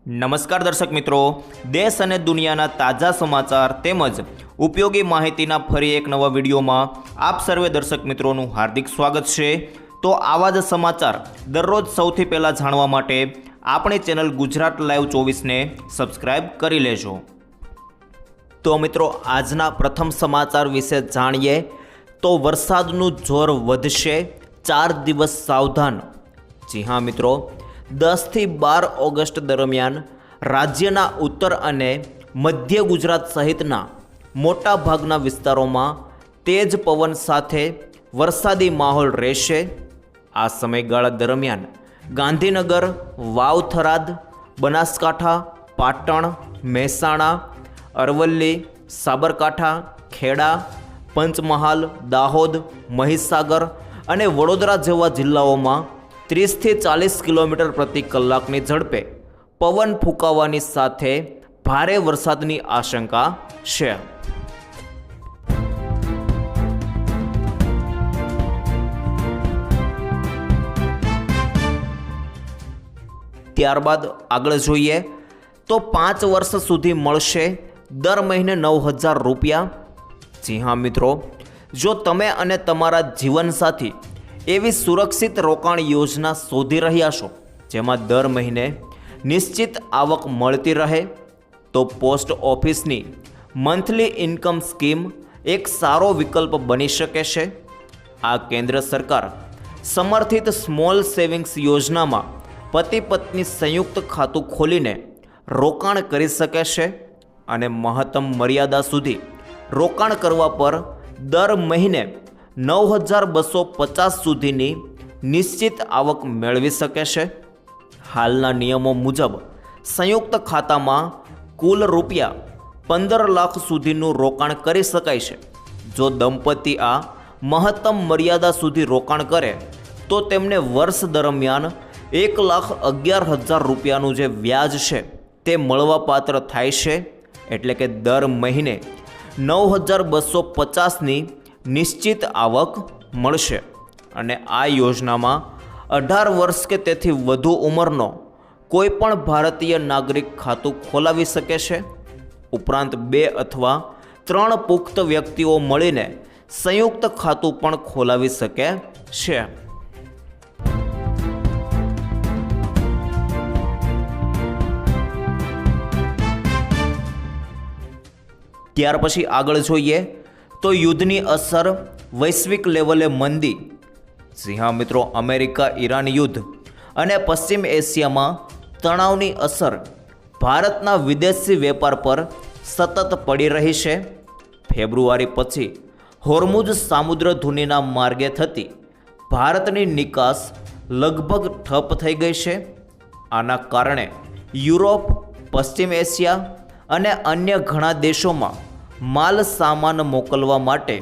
નમસ્કાર દર્શક મિત્રો, દેશ અને દુનિયાના તાજા સમાચાર તેમજ ઉપયોગી માહિતીના ફરી એક નવા વિડીયોમાં આપ સર્વે દર્શક મિત્રોનું હાર્દિક સ્વાગત છે। તો આવા જ સમાચાર દરરોજ સૌથી પહેલાં જાણવા માટે આપણી ચેનલ ગુજરાત લાઈવ 24ને સબસ્ક્રાઈબ કરી લેજો। તો મિત્રો, આજના પ્રથમ સમાચાર વિશે જાણીએ તો વરસાદનું જોર વધશે, 4 દિવસ સાવધાન। જી હા મિત્રો, 10 થી 12 ઓગસ્ટ દરમિયાન રાજ્યના ઉત્તર અને મધ્ય ગુજરાત સહિતના મોટા ભાગના વિસ્તારોમાં તેજ પવન સાથે વરસાદી માહોલ રહેશે। આ સમયગાળા દરમિયાન ગાંધીનગર, વાવ, થરાદ, બનાસકાંઠા, પાટણ, મહેસાણા, અરવલ્લી, સાબરકાંઠા, ખેડા, પંચમહાલ, દાહોદ, મહીસાગર અને વડોદરા જેવા જિલ્લાઓમાં 30 થી 40 કિલોમીટર પ્રતિ કલાકની ઝડપે પવન ફૂંકાવાની સાથે ભારે વરસાદની આશંકા છે। ત્યારબાદ આગળ જોઈએ તો 5 વર્ષ સુધી મળશે દર મહિને 9,000 રૂપિયા। જી હા મિત્રો, જો તમે અને તમારા જીવનસાથી એવી સુરક્ષિત રોકાણ યોજના શોધી રહ્યા છો જેમાં દર મહિને નિશ્ચિત આવક મળતી રહે, તો પોસ્ટ ઓફિસની મંથલી ઇન્કમ સ્કીમ એક સારો વિકલ્પ બની શકે છે। આ કેન્દ્ર સરકાર સમર્થિત સ્મોલ સેવિંગ્સ યોજનામાં પતિ પત્ની સંયુક્ત ખાતું ખોલીને રોકાણ કરી શકે છે અને મહત્તમ મર્યાદા સુધી રોકાણ કરવા પર દર મહિને 9,250 સુધીની નિશ્ચિત આવક મેળવી શકે છે। હાલના નિયમો મુજબ સંયુક્ત ખાતામાં કુલ રૂપિયા 15 લાખ સુધીનું રોકાણ કરી શકાય છે। જો દંપતી આ મહત્તમ મર્યાદા સુધી રોકાણ કરે તો તેમને વર્ષ દરમિયાન 1,11,000 રૂપિયાનું જે વ્યાજ છે તે મળવાપાત્ર થાય છે, એટલે કે દર મહિને 9,250ની નિશ્ચિત આવક મળશે અને આ યોજનામાં 18 વર્ષ કે તેથી વધુ ઉંમરનો કોઈ પણ ભારતીય નાગરિક ખાતું ખોલાવી શકે છે। ઉપરાંત 2 અથવા 3 પુખ્ત વ્યક્તિઓ મળીને સંયુક્ત ખાતું પણ ખોલાવી શકે છે। ત્યાર પછી આગળ જોઈએ તો યુદ્ધની અસર, વૈશ્વિક લેવલે મંદી। જી હા મિત્રો, અમેરિકા ઈરાન યુદ્ધ અને પશ્ચિમ એશિયામાં તણાવની અસર ભારતના વિદેશી વેપાર પર સતત પડી રહી છે। ફેબ્રુઆરી પછી હોર્મુઝ સામુદ્રધુનીના માર્ગે થતી ભારતની નિકાસ લગભગ ઠપ થઈ ગઈ છે। આના કારણે યુરોપ, પશ્ચિમ એશિયા અને અન્ય ઘણા દેશોમાં માલ સામાન મોકલવા માટે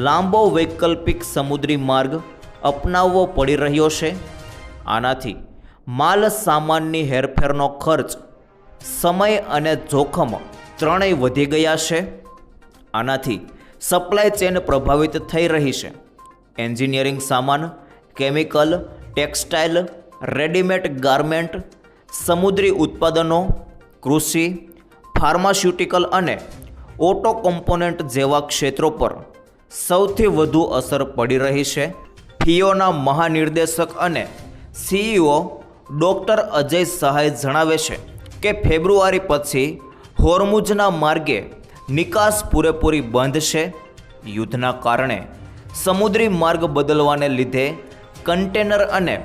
લાંબો વૈકલ્પિક સમુદ્રી માર્ગ અપનાવવો પડી રહ્યો છે। આનાથી માલ સામાનની હેરફેરનો ખર્ચ, સમય અને જોખમ ત્રણેય વધી ગયા છે। આનાથી સપ્લાય ચેન પ્રભાવિત થઈ રહી છે। એન્જિનિયરિંગ સામાન, કેમિકલ, ટેક્સટાઇલ, રેડીમેડ ગાર્મેન્ટ, સમુદ્રી ઉત્પાદનો, કૃષિ, ફાર્માસ્યુટિકલ અને ઓટો કોમ્પોનન્ટ જેવા ક્ષેત્રો પર સૌથી વધુ અસર પડી રહી છે। ફિયોના મહાનિર્દેશક અને સીઈઓ ડૉક્ટર અજય સહાય જણાવે છે કે ફેબ્રુઆરી પછી હોર્મુઝના માર્ગે નિકાસ પૂરેપૂરી બંધ છે। યુદ્ધના કારણે સમુદ્રી માર્ગ બદલવાને લીધે કન્ટેનર અને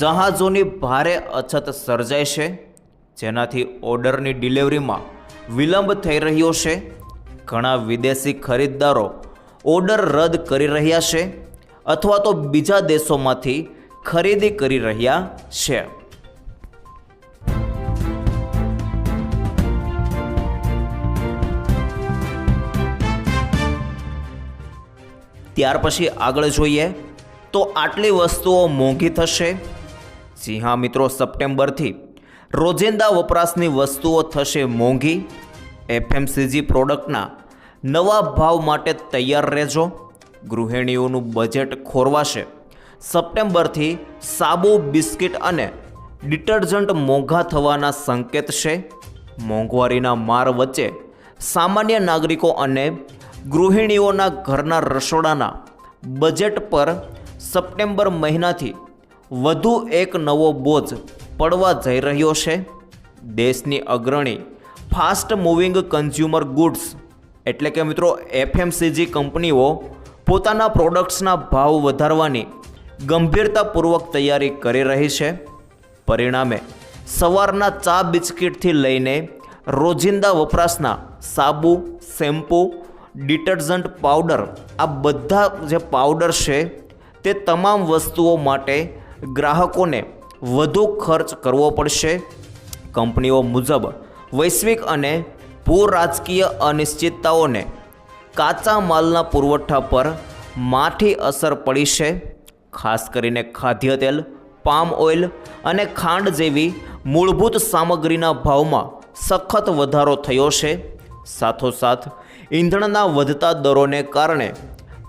જહાજોની ભારે અછત સર્જાય છે, જેનાથી ઓર્ડરની ડિલિવરીમાં વિલંબ થઈ રહ્યો છે। ઘણા વિદેશી ખરીદદારો ઓર્ડર રદ કરી રહ્યા છે અથવા તો બીજા દેશોમાંથી ખરીદી કરી રહ્યા છે। ત્યાર પછી આગળ જોઈએ તો આટલી વસ્તુઓ મોંઘી થશે। જી હા મિત્રો, સપ્ટેમ્બરથી રોજિંદા વપરાશની વસ્તુઓ થશે મોંઘી। એફએમસીજી પ્રોડક્ટના નવા ભાવ માટે તૈયાર રહેજો। ગૃહિણીઓનું બજેટ ખોરવાશે। સપ્ટેમ્બરથી સાબુ, બિસ્કિટ અને ડિટર્જન્ટ મોંઘા થવાના સંકેત છે? મોંઘવારીના માર વચ્ચે સામાન્ય નાગરિકો અને ગૃહિણીઓના ઘરના રસોડાના બજેટ પર સપ્ટેમ્બર મહિનાથી વધુ એક નવો બોજ પડવા જઈ રહ્યો છે. દેશની અગ્રણી ફાસ્ટ મૂવિંગ કન્ઝ્યુમર ગુડ્સ એટલે કે મિત્રો FMCG કંપનીઓ પોતાના પ્રોડક્ટ્સના ભાવ વધારવાની ગંભીરતાપૂર્વક તૈયારી કરી રહી છે. પરિણામે સવારના ચા બિસ્કિટથી લઈને રોજિંદા વપરાશના સાબુ, શેમ્પૂ, ડિટર્જન્ટ પાવડર, આ બધા જે પાવડર છે તે તમામ વસ્તુઓ માટે ગ્રાહકોને વધુ ખર્ચ કરવો પડશે. કંપનીઓ મુજબ વૈશ્વિક અને ભૂરાજકીય અનિશ્ચિતતાઓને કાચા માલના પુરવઠા પર માઠી અસર પડી છે. ખાસ કરીને ખાદ્ય તેલ, પામ ઓઇલ અને ખાંડ જેવી મૂળભૂત સામગ્રીના ભાવમાં સખત વધારો થયો છે. સાથોસાથ ઈંધણના વધતા દરોને કારણે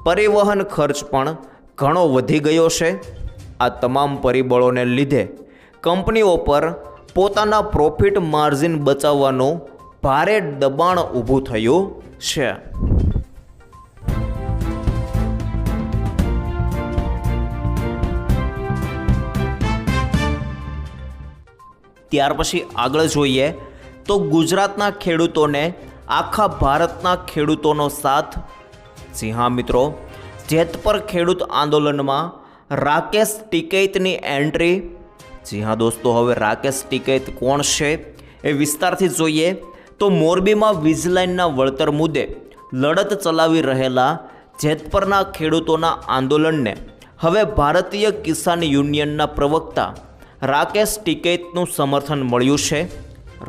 પરિવહન ખર્ચ પણ ઘણો વધી ગયો છે. આ તમામ પરિબળોને લીધે કંપનીઓ પર પોતાના પ્રોફિટ માર્જિન બચાવવાનું ભારે દબાણ ઊભું થયું છે. ત્યાર પછી આગળ જોઈએ તો ગુજરાતના ખેડૂતોને આખા ભારતના ખેડૂતોનો સાથ. જી હા મિત્રો, જેતપર ખેડૂત આંદોલનમાં રાકેશ ટિકૈતની એન્ટ્રી. જી હા દોસ્તો, હવે રાકેશ ટિકૈત કોણ છે એ વિસ્તારથી જોઈએ તો મોરબીમાં વીજલાઇનના વળતર મુદ્દે લડત ચલાવી રહેલા જેતપરના ખેડૂતોના આંદોલનને હવે ભારતીય કિસાન યુનિયનના પ્રવક્તા રાકેશ ટિકૈતનું સમર્થન મળ્યું છે.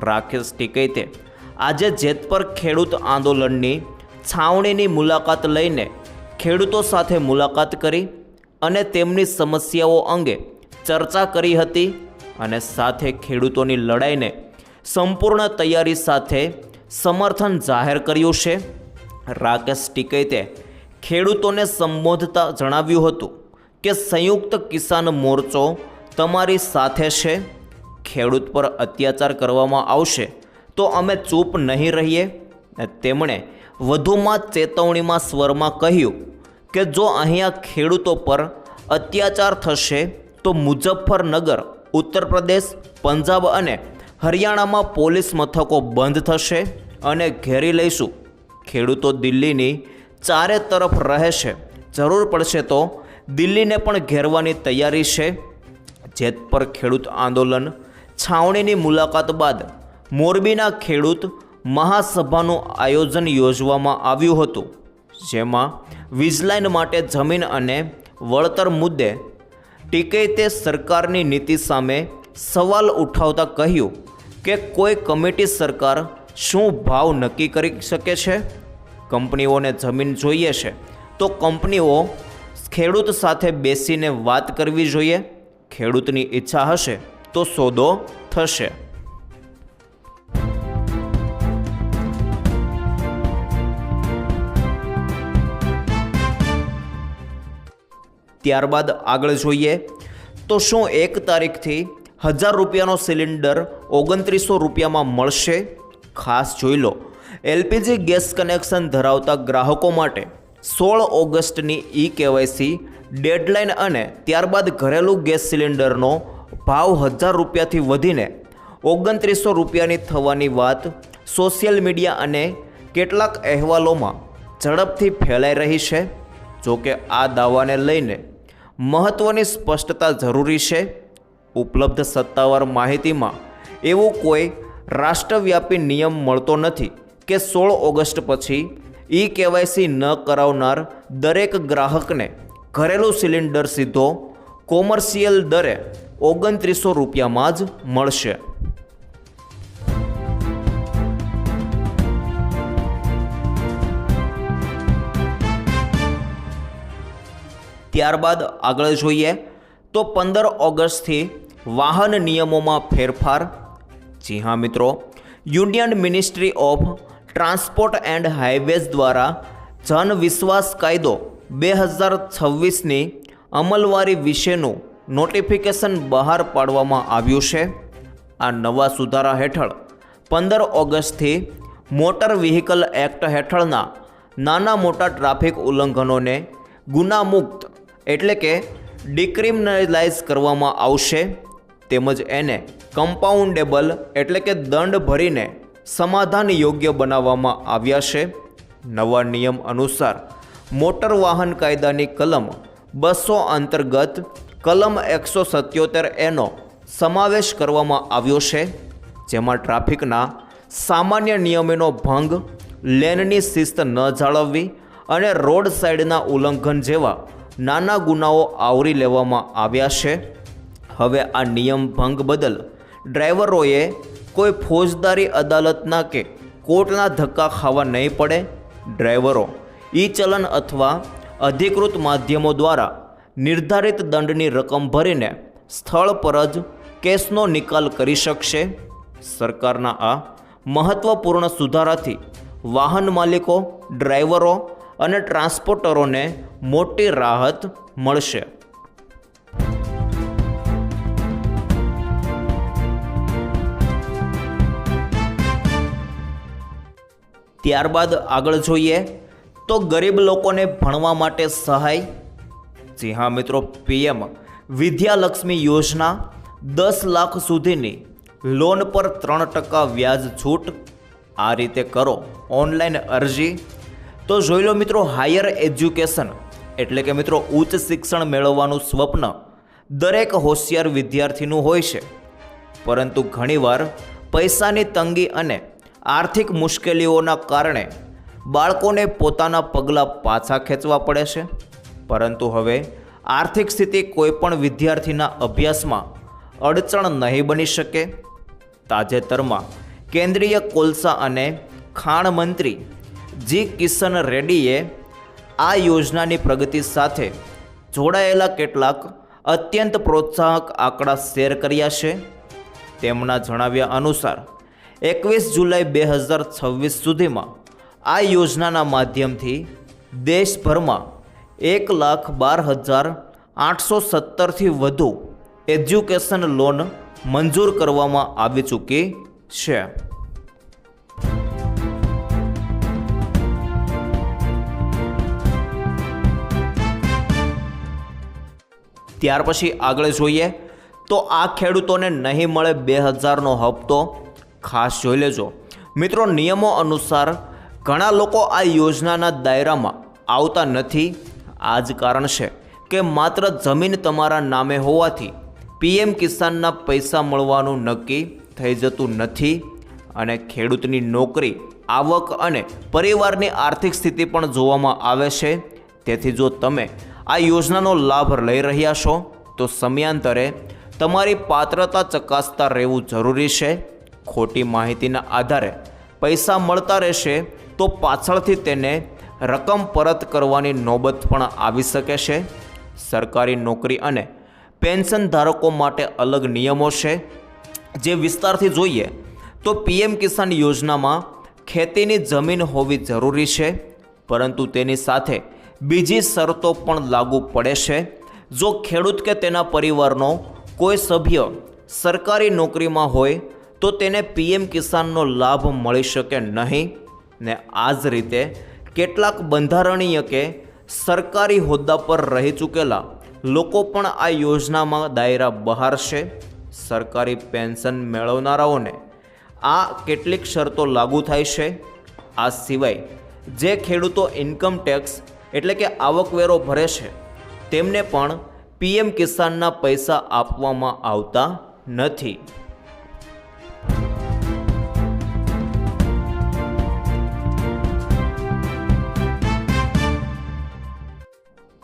રાકેશ ટિકૈતે આજે જેતપર ખેડૂત આંદોલનની છાવણીની મુલાકાત લઈને ખેડૂતો સાથે મુલાકાત કરી અને તેમની સમસ્યાઓ અંગે ચર્ચા કરી હતી અને સાથે ખેડૂતોની લડાઈને સંપૂર્ણ તૈયારી સાથે સમર્થન જાહેર કર્યું છે. રાકેશ ટિકૈતે ખેડૂતોને સંબોધતા જણાવ્યું હતું કે સંયુક્ત કિસાન મોરચો તમારી સાથે છે. ખેડૂત પર અત્યાચાર કરવામાં આવશે તો અમે ચૂપ નહીં રહીએ. તેમણે વધુમાં ચેતવણીમાં સ્વરમાં કહ્યું કે જો અહીંયા ખેડૂતો પર અત્યાચાર થશે તો મુઝફ્ફરનગર, ઉત્તર પ્રદેશ, પંજાબ અને હરિયાણામાં પોલીસ મથકો બંધ થશે અને ઘેરી લઈશું. ખેડૂતો દિલ્હીની ચારે તરફ રહે છે, જરૂર પડશે તો દિલ્હીને પણ ઘેરવાની તૈયારી છે. જેતપર ખેડૂત આંદોલન છાવણીની મુલાકાત બાદ મોરબીના ખેડૂત મહાસભાનું આયોજન યોજવામાં આવ્યું હતું, જેમાં વીજલાઇન માટે જમીન અને વળતર મુદ્દે ટિકૈતે સરકારની નીતિ સામે સવાલ ઉઠાવતા કહ્યું કે કોઈ કમિટી સરકાર શું ભાવ નક્કી કરી શકે છે? કંપનીઓને જમીન જોઈએ છે તો કંપનીઓ ખેડૂત સાથે બેસીને વાત કરવી જોઈએ. ખેડૂતની ઈચ્છા હશે તો સોદો થશે. ત્યારબાદ આગળ જોઈએ તો શું 1 તારીખથી 1000 રૂપિયાનો સિલિન્ડર 2900 રૂપિયામાં મળશે? ખાસ જોઈ લો, એલપીજી ગેસ કનેક્શન ધરાવતા ગ્રાહકો માટે 16 ઓગસ્ટની eKYC ડેડલાઇન અને ત્યારબાદ ઘરેલું ગેસ સિલિન્ડરનો ભાવ 1000 રૂપિયાથી વધીને 2900 રૂપિયાની થવાની વાત સોશિયલ મીડિયા અને કેટલાક અહેવાલોમાં ઝડપથી ફેલાઈ રહી છે. જોકે આ દાવાને લઈને મહત્ત્વની સ્પષ્ટતા જરૂરી છે. ઉપલબ્ધ સત્તાવાર માહિતીમાં એવું કોઈ રાષ્ટ્રવ્યાપી નિયમ મળતો નથી કે 16 ઓગસ્ટ પછી eKYC ન કરાવનાર દરેક ગ્રાહકને ઘરેલું સિલિન્ડર સીધો કોમર્શિયલ દરે 2900 રૂપિયામાં જ મળશે. ત્યારબાદ આગળ જોઈએ તો 15 ઓગસ્ટથી વાહન નિયમોમાં ફેરફાર. જી હા મિત્રો, union ministry of transport and highways દ્વારા જન વિશ્વાસ કાયદો 2026ની અમલવારી વિશેનું નોટિફિકેશન બહાર પાડવામાં આવ્યું છે. આ નવા સુધારા હેઠળ 15 ઓગસ્ટથી મોટર વ્હીકલ એક્ટ હેઠળના નાના મોટા ટ્રાફિક ઉલ્લંઘનોને ગુનામુક્ત એટલે કે ડિક્રિમિનલાઇઝ કરવામાં આવશે, તેમજ એને કમ્પાઉન્ડેબલ એટલે કે દંડ ભરીને સમાધાન યોગ્ય બનાવવામાં આવ્યા છે. નવા નિયમ અનુસાર મોટર વાહન કાયદાની કલમ 200 અંતર્ગત કલમ 177 એનો સમાવેશ કરવામાં આવ્યો છે, જેમાં ટ્રાફિકના સામાન્ય નિયમોનો ભંગ, લેનની શિસ્ત ન જાળવવી અને રોડ સાઇડના ઉલ્લંઘન જેવા નાના ગુનાઓ આવરી લેવામાં આવ્યા છે. હવે આ નિયમ ભંગ બદલ ડ્રાઈવરોએ કોઈ ફોજદારી અદાલતના કે કોર્ટના ધક્કા ખાવા નહીં પડે. ડ્રાઈવરો ઈ ચલન અથવા અધિકૃત માધ્યમો દ્વારા નિર્ધારિત દંડની રકમ ભરીને સ્થળ પર જ કેસનો નિકાલ કરી શકશે. સરકારના આ મહત્વપૂર્ણ સુધારાથી વાહન માલિકો, ડ્રાઈવરો અને ટ્રાન્સપોર્ટરોને મોટી રાહત મળશે. ત્યારબાદ આગળ જોઈએ તો ગરીબ લોકોને ભણવા માટે સહાય. જી હા મિત્રો, પીએમ વિદ્યાલક્ષ્મી યોજના 10 લાખ સુધીની લોન પર 3% વ્યાજ છૂટ. આ રીતે કરો ઓનલાઈન અરજી. તો જોઈ લો મિત્રો, હાયર એજ્યુકેશન એટલે કે મિત્રો ઉચ્ચ શિક્ષણ મેળવવાનું સ્વપ્ન દરેક હોશિયાર વિદ્યાર્થીનું હોય છે, પરંતુ ઘણીવાર પૈસાની તંગી અને આર્થિક મુશ્કેલીઓના કારણે બાળકોને પોતાના પગલાં પાછા ખેંચવા પડે છે. પરંતુ હવે આર્થિક સ્થિતિ કોઈપણ વિદ્યાર્થીના અભ્યાસમાં અડચણ નહીં બની શકે. તાજેતરમાં કેન્દ્રીય કોલસા અને ખાણ મંત્રી જી કિશન રેડ્ડીએ આ યોજનાની પ્રગતિ સાથે જોડાયેલા કેટલાક અત્યંત પ્રોત્સાહક આંકડા શેર કર્યા છે. તેમના જણાવ્યા અનુસાર 21 જુલાઈ 2026 સુધીમાં આ યોજનાના માધ્યમથી દેશભરમાં 1,12,817થી વધુ એજ્યુકેશન લોન મંજૂર કરવામાં આવી ચૂકી છે. ત્યાર પછી આગળ જોઈએ તો આ ખેડૂતોને નહીં મળે 2000નો હપ્તો. ખાસ જોઈ લેજો મિત્રો, નિયમો અનુસાર ઘણા લોકો આ યોજનાના દાયરામાં આવતા નથી. આ જ કારણ છે કે માત્ર જમીન તમારા નામે હોવાથી પીએમ કિસાનના પૈસા મળવાનું નક્કી થઈ જતું નથી. અને ખેડૂતની નોકરી, આવક અને પરિવારની આર્થિક સ્થિતિ પણ જોવામાં આવે છે. તેથી જો તમે આ યોજનાનો લાભ લઈ રહ્યા છો તો સમયાંતરે તમારી પાત્રતા ચકાસતા રહેવું જરૂરી છે. ખોટી માહિતીના આધારે પૈસા મળતા રહેશે તો પાછળથી તેને રકમ પરત કરવાની નોબત પણ આવી શકે છે. સરકારી નોકરી અને પેન્શન ધારકો માટે અલગ નિયમો છે. જે વિસ્તારથી જોઈએ તો પીએમ કિસાન યોજનામાં ખેતીની જમીન હોવી જરૂરી છે, પરંતુ તેની સાથે બીજી શરતો પણ લાગુ પડે છે. જો ખેડૂત કે તેના પરિવારનો કોઈ સભ્ય સરકારી નોકરીમાં હોય તો તેને પીએમ કિસાનનો લાભ મળી શકે નહીં. ને આ જ રીતે કેટલાક બંધારણીય કે સરકારી હોદ્દા પર રહી ચૂકેલા લોકો પણ આ યોજનામાં દાયરા બહાર છે. સરકારી પેન્શન મેળવનારાઓને આ કેટલીક શરતો લાગુ થાય છે. આ સિવાય જે ખેડૂતો ઇન્કમ ટેક્સ એટલે કે આવકવેરો ભરે છે તેમને પણ પીએમ કિસાનના પૈસા આપવામાં આવતા નથી.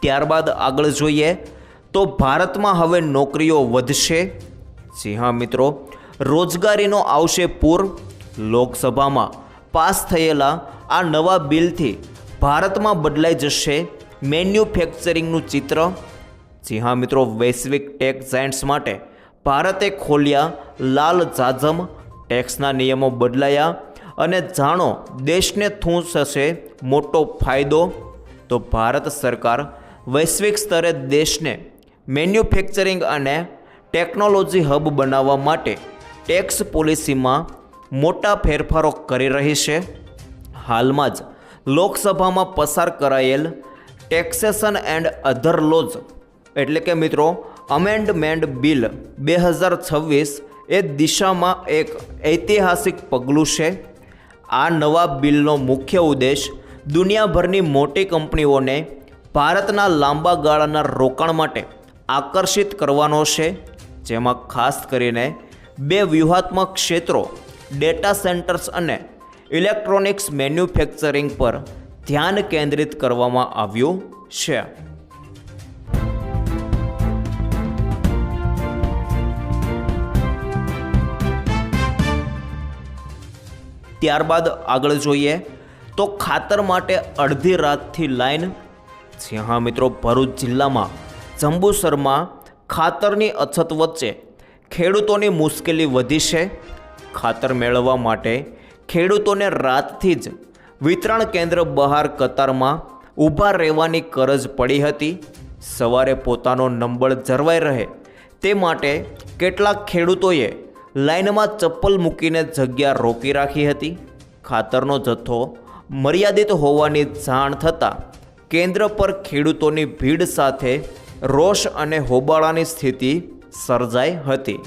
ત્યારબાદ આગળ જોઈએ તો ભારતમાં હવે નોકરીઓ વધશે. જી હા મિત્રો, રોજગારીનો આવશે પૂર. લોકસભામાં પાસ થયેલા આ નવા બિલથી ભારતમાં બદલાઈ જશે મેન્યુફેક્ચરિંગનું ચિત્ર. જી હા મિત્રો, વૈશ્વિક ટેક જાયન્ટ્સ માટે ભારતે ખોલ્યા લાલ જાજમ. ટેક્સના નિયમો બદલાયા અને જાણો દેશને શું થશે મોટો ફાયદો. તો ભારત સરકાર વૈશ્વિક સ્તરે દેશને મેન્યુફેક્ચરિંગ અને ટેકનોલોજી હબ બનાવવા માટે ટેક્સ પોલિસીમાં મોટા ફેરફારો કરી રહી છે. હાલમાં જ લોકસભામાં પસાર કરાયેલ ટેક્સેશન એન્ડ અધર લોઝ એટલે કે મિત્રો અમેન્ડમેન્ટ બિલ 2026 એ દિશામાં એક ઐતિહાસિક પગલું છે. આ નવા બિલનો મુખ્ય ઉદ્દેશ દુનિયાભરની મોટી કંપનીઓને ભારતના લાંબા ગાળાના રોકાણ માટે આકર્ષિત કરવાનો છે, જેમાં ખાસ કરીને 2 વ્યૂહાત્મક ક્ષેત્રો ડેટા સેન્ટર્સ અને ઇલેક્ટ્રોનિક્સ મેન્યુફેક્ચરિંગ પર ધ્યાન કેન્દ્રિત કરવામાં આવ્યું છે. ત્યારબાદ આગળ જોઈએ તો ખાતર માટે અડધી રાતથી લાઈન. જી હા મિત્રો, ભરૂચ જિલ્લામાં જંબુસરમાં ખાતરની અછત વચ્ચે ખેડૂતોની મુશ્કેલી વધી છે. ખાતર મેળવવા માટે ખેડૂતોને રાતથી જ વિતરણ કેન્દ્ર બહાર કતારમાં ઊભા રહેવાની કરજ પડી હતી. સવારે પોતાનો નંબર જળવાઈ રહે તે માટે કેટલાક ખેડૂતોએ લાઇનમાં ચપ્પલ મૂકીને જગ્યા રોકી રાખી હતી. ખાતરનો જથ્થો મર્યાદિત હોવાની જાણ થતાં કેન્દ્ર પર ખેડૂતોની ભીડ સાથે રોષ અને હોબાળાની સ્થિતિ સર્જાઈ હતી.